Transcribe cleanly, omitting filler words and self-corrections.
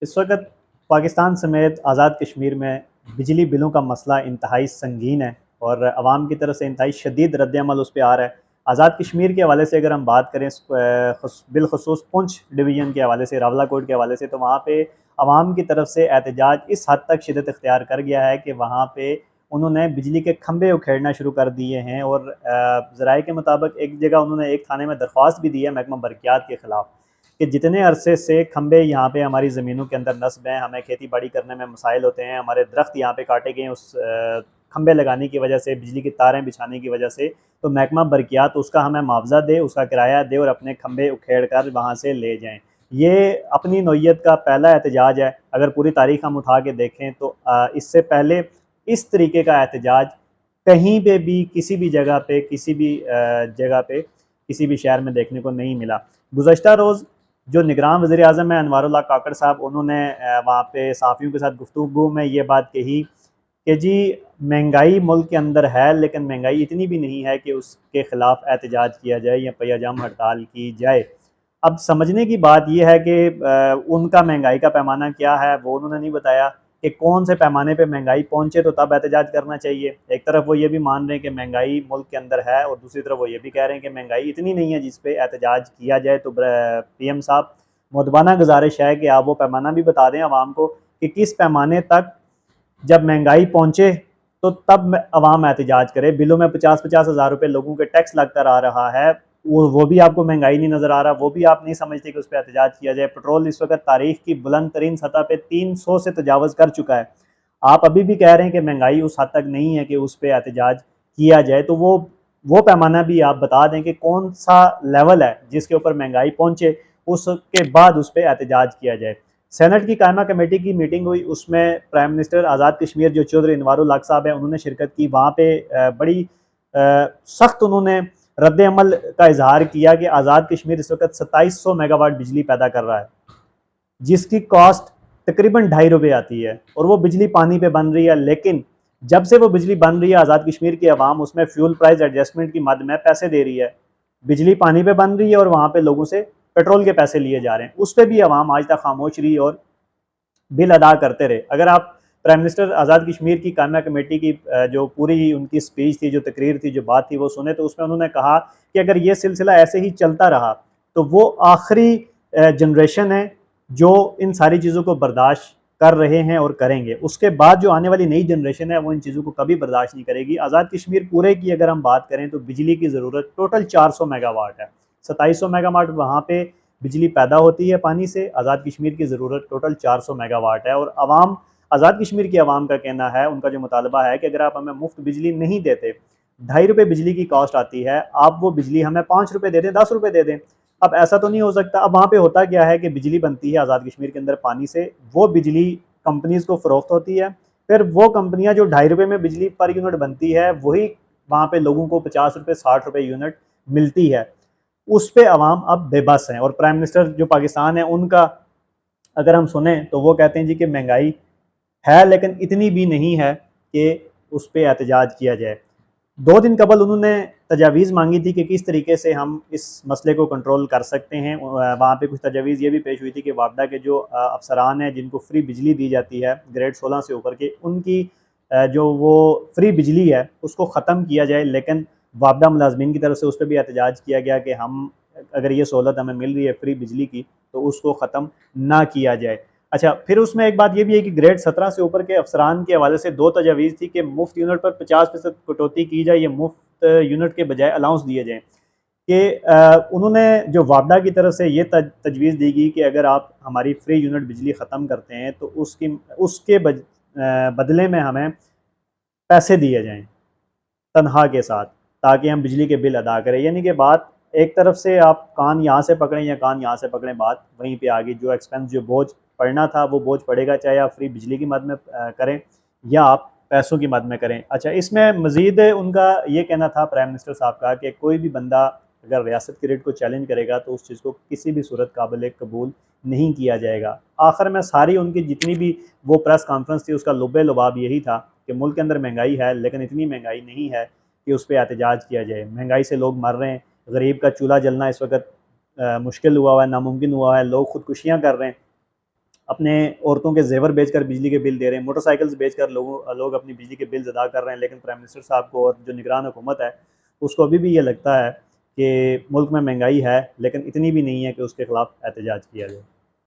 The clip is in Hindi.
इस वक्त पाकिस्तान समेत आज़ाद कश्मीर में बिजली बिलों का मसला इंतहाई संगीन है और आवाम की तरफ से इंतहाई शदीद रद्द-ए-अमल उस पे आ रहा है। आज़ाद कश्मीर के हवाले से अगर हम बात करें बिलखसूस पुंछ डिवीज़न के हवाले से, रावलाकोट के हवाले से, तो वहाँ पे आवाम की तरफ से एहतजाज इस हद तक शिद्दत इख्तियार कर गया है कि वहाँ पे उन्होंने बिजली के खंभे उखेड़ना शुरू कर दिए हैं और ज़राए के मुताबिक एक जगह उन्होंने एक थाने में दरख्वास्त भी दी है महकमा बरक़ियात के ख़िलाफ़ कि जितने अरसे से खंभे यहाँ पे हमारी ज़मीनों के अंदर नस्ब हैं, हमें खेती बाड़ी करने में मसाइल होते हैं, हमारे दरख्त यहाँ पे काटे गए हैं उस खंभे लगाने की वजह से, बिजली की तारें बिछाने की वजह से, तो महकमा बरक़ियात उसका हमें मुआवजा दे, उसका किराया दे और अपने खंभे उखेड़ कर वहाँ से ले जाएँ। ये अपनी नौइयत का पहला एहतजाज है। अगर पूरी तारीख हम उठा के देखें तो इससे पहले इस तरीके का एहतजाज कहीं पे भी, किसी भी जगह पे, किसी भी शहर में देखने को नहीं मिला। गुज़श्ता रोज़ जो निगरान वज़ीर-ए-आज़म हैं अनवारुल्लाह काकड़ साहब, उन्होंने वहाँ पे सहाफ़ियों के साथ गुफ्तगू में ये बात कही कि जी महंगाई मुल्क के अंदर है, लेकिन महंगाई इतनी भी नहीं है कि उसके ख़िलाफ़ एहतजाज किया जाए या पहिया-जाम हड़ताल की जाए। अब समझने की बात ये है कि उनका महंगाई का पैमाना क्या है वो उन्होंने नहीं बताया कि कौन से पैमाने पे महंगाई पहुँचे तो तब एहतजाज करना चाहिए। एक तरफ वो ये भी मान रहे हैं कि महंगाई मुल्क के अंदर है और दूसरी तरफ वो ये भी कह रहे हैं कि महंगाई इतनी नहीं है जिस पे एहतजाज किया जाए। तो पीएम साहब, मुद्दबाना गुजारिश है कि आप वो पैमाना भी बता दें आवाम को कि किस पैमाने तक जब महंगाई पहुँचे तो तब अवाम एहतजाज करे। बिलों में 50-50 हज़ार रुपये लोगों के टैक्स लगता आ रहा है, वो भी आपको महंगाई नहीं नज़र आ रहा, वो भी आप नहीं समझते कि उस पर एहतजाज किया जाए। पेट्रोल इस वक्त तारीख की बुलंद तरीन सतह पे 300 से तजावज़ कर चुका है। आप अभी भी कह रहे हैं कि महंगाई उस हद तक नहीं है कि उस पर एहतजाज किया जाए, तो वो पैमाना भी आप बता दें कि कौन सा लेवल है जिसके ऊपर महंगाई पहुँचे, उसके बाद उस पर एहतजाज किया जाए। सेनेट की कायमा कमेटी की मीटिंग हुई, उसमें प्राइम मिनिस्टर आज़ाद कश्मीर जो चौधरी अनवारुल हक साहब हैं उन्होंने शिरकत की। वहाँ पे बड़ी सख्त उन्होंने रद्द अमल का इजहार किया कि आज़ाद कश्मीर इस वक्त 2700 मेगावाट बिजली पैदा कर रहा है, जिसकी कॉस्ट तकरीबन ₹2.5 आती है और वो बिजली पानी पे बन रही है। लेकिन जब से वो बिजली बन रही है, आज़ाद कश्मीर की आवाम उसमें फ्यूल प्राइस एडजस्टमेंट की मद में पैसे दे रही है। बिजली पानी पे बन रही है और वहाँ पे लोगों से पेट्रोल के पैसे लिए जा रहे हैं। उस पर भी आवाम आज तक खामोश रही और बिल अदा करते रहे। अगर आप प्राइम मिनिस्टर आज़ाद कश्मीर की कायमा कमेटी की जो पूरी उनकी स्पीच थी, जो तकरीर थी, जो बात थी, वो सुने तो उसमें उन्होंने कहा कि अगर ये सिलसिला ऐसे ही चलता रहा तो वो आखिरी जनरेशन है जो इन सारी चीज़ों को बर्दाश्त कर रहे हैं और करेंगे। उसके बाद जो आने वाली नई जनरेशन है वो इन चीज़ों को कभी बर्दाश्त नहीं करेगी। आज़ाद कश्मीर पूरे की अगर हम बात करें तो बिजली की ज़रूरत टोटल 400 मेगावाट है। 2700 मेगावाट वहाँ पे बिजली पैदा होती है पानी से, आज़ाद कश्मीर की ज़रूरत टोटल 400 मेगावाट है। और आवाम, आज़ाद कश्मीर की आवाम का कहना है, उनका जो मुतालबा है कि अगर आप हमें मुफ्त बिजली नहीं देते, ₹2.5 बिजली की कॉस्ट आती है, आप वो बिजली हमें ₹5 दे दें, ₹10 दे दें। अब ऐसा तो नहीं हो सकता। अब वहाँ पे होता क्या है कि बिजली बनती है आज़ाद कश्मीर के अंदर पानी से, वो बिजली कंपनीज़ को फ़रोख्त होती है, फिर वो कंपनियाँ जो ₹2.5 में बिजली पर यूनिट बनती है, वही वहाँ पे लोगों को ₹50 ₹60 यूनिट मिलती है। उस पे अवाम अब बेबस हैं। और प्राइम मिनिस्टर जो पाकिस्तान है उनका अगर हम सुने तो वो कहते हैं जी कि महंगाई है लेकिन इतनी भी नहीं है कि उस पर एहतजाज किया जाए। 2 दिन कबल उन्होंने तजावीज़ मांगी थी कि किस तरीके से हम इस मसले को कंट्रोल कर सकते हैं। वहाँ पे कुछ तजावीज़ ये भी पेश हुई थी कि वापडा के जो अफसरान हैं जिनको फ्री बिजली दी जाती है ग्रेड 16 से ऊपर के, उनकी जो वो फ्री बिजली है उसको ख़त्म किया जाए। लेकिन वापडा मुलाजमीन की तरफ से उस पर भी एहतजाज किया गया कि हम, अगर ये सहूलत हमें मिल रही है फ्री बिजली की, तो उसको ख़त्म ना किया जाए। अच्छा, फिर उसमें एक बात ये भी है कि ग्रेड 17 से ऊपर के अफसरान के हवाले से 2 तजावीज़ थी कि मुफ्त यूनिट पर 50% कटौती की जाए, या मुफ्त यूनिट के बजाय अलाउंस दिए जाएँ। कि उन्होंने जो वापडा की तरफ से ये तजवीज़ दी गई कि अगर आप हमारी फ्री यूनिट बिजली ख़त्म करते हैं तो उसके बदले में हमें पैसे दिए जाएँ तनख्वाह के साथ, ताकि हम बिजली के बिल अदा करें। यानी कि बात एक तरफ से आप कान यहाँ से पकड़ें या कान यहाँ से पकड़ें, बात वहीं पे आ गई। जो एक्सपेंस, जो बोझ पड़ना था वो बोझ पड़ेगा, चाहे आप फ्री बिजली की मद में करें या आप पैसों की मद में करें। अच्छा, इसमें मज़ीद उनका ये कहना था प्राइम मिनिस्टर साहब का कि कोई भी बंदा अगर रियासत के रेट को चैलेंज करेगा तो उस चीज़ को किसी भी सूरत काबिल कबूल नहीं किया जाएगा। आखिर में सारी उनकी जितनी भी वो प्रेस कॉन्फ्रेंस थी उसका लुब्बे लुबाब यही था कि मुल्क के अंदर महंगाई है लेकिन इतनी महंगाई नहीं है कि उस पर एहतजाज किया जाए। महंगाई से लोग मर रहे हैं, गरीब का चूल्हा जलना इस वक्त मुश्किल हुआ है, नामुमकिन हुआ है, लोग खुदकुशियाँ कर रहे हैं। अपने औरतों के जेवर बेचकर बिजली के बिल दे रहे हैं, मोटरसाइकिल्स बेचकर लोग अपनी बिजली के बिल्स अदा कर रहे हैं। लेकिन प्राइम मिनिस्टर साहब को और जो निगरान हुकूमत है उसको अभी भी ये लगता है कि मुल्क में महंगाई है, लेकिन इतनी भी नहीं है कि उसके खिलाफ एहतजाज किया जाए।